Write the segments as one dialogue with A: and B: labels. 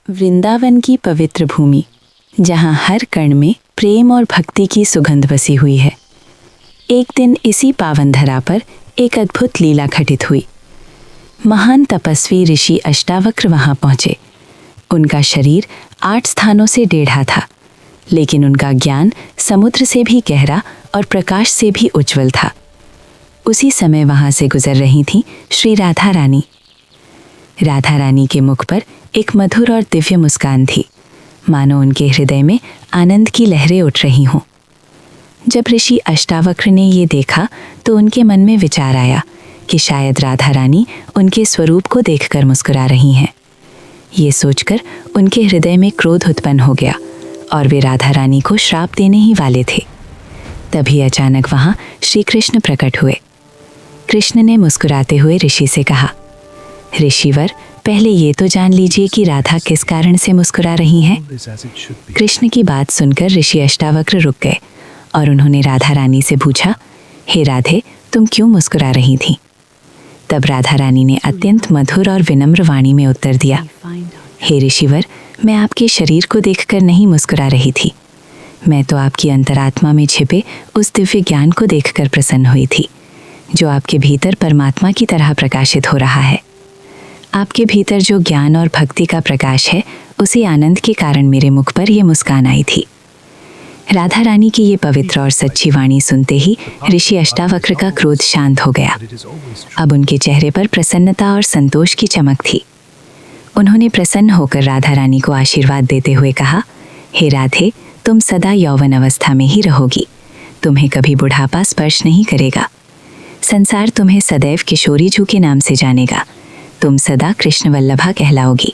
A: वृंदावन की पवित्र भूमि, जहाँ हर कण में प्रेम और भक्ति की सुगंध बसी हुई है। एक दिन इसी पावन धरा पर एक अद्भुत लीला घटित हुई। महान तपस्वी ऋषि अष्टावक्र वहां पहुंचे। उनका शरीर 8 स्थानों से टेढ़ा था, लेकिन उनका ज्ञान समुद्र से भी गहरा और प्रकाश से भी उज्जवल था। उसी समय वहां से गुजर रही थी श्री राधा रानी। राधा रानी के मुख पर एक मधुर और दिव्य मुस्कान थी, मानो उनके हृदय में आनंद की लहरें उठ रही हों। जब ऋषि अष्टावक्र ने ये देखा तो उनके मन में विचार आया कि शायद राधा रानी उनके स्वरूप को देखकर मुस्कुरा रही हैं। ये सोचकर उनके हृदय में क्रोध उत्पन्न हो गया और वे राधा रानी को श्राप देने ही वाले थे। तभी अचानक वहाँ श्री कृष्ण प्रकट हुए। कृष्ण ने मुस्कुराते हुए ऋषि से कहा, ऋषिवर, पहले ये तो जान लीजिए कि राधा किस कारण से मुस्कुरा रही हैं। कृष्ण की बात सुनकर ऋषि अष्टावक्र रुक गए और उन्होंने राधा रानी से पूछा, हे राधे, तुम क्यों मुस्कुरा रही थी? तब राधा रानी ने अत्यंत मधुर और विनम्र वाणी में उत्तर दिया, हे ऋषिवर, मैं आपके शरीर को देखकर नहीं मुस्कुरा रही थी। मैं तो आपकी अंतरात्मा में छिपे उस दिव्य ज्ञान को देखकर प्रसन्न हुई थी, जो आपके भीतर परमात्मा की तरह प्रकाशित हो रहा है। आपके भीतर जो ज्ञान और भक्ति का प्रकाश है, उसी आनंद के कारण मेरे मुख पर यह मुस्कान आई थी। राधा रानी की ये पवित्र और सच्ची वाणी सुनते ही ऋषि अष्टावक्र का क्रोध शांत हो गया। अब उनके चेहरे पर प्रसन्नता और संतोष की चमक थी। उन्होंने प्रसन्न होकर राधा रानी को आशीर्वाद देते हुए कहा, हे राधे, तुम सदा यौवन अवस्था में ही रहोगी। तुम्हें कभी बुढ़ापा स्पर्श नहीं करेगा। संसार तुम्हें सदैव किशोरी जू के नाम से जानेगा। तुम सदा कृष्ण वल्लभा कहलाओगी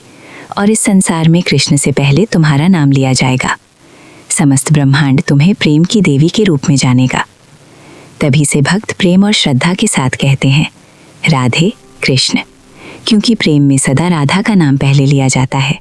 A: और इस संसार में कृष्ण से पहले तुम्हारा नाम लिया जाएगा। समस्त ब्रह्मांड तुम्हें प्रेम की देवी के रूप में जानेगा। तभी से भक्त प्रेम और श्रद्धा के साथ कहते हैं, राधे कृष्ण, क्योंकि प्रेम में सदा राधा का नाम पहले लिया जाता है।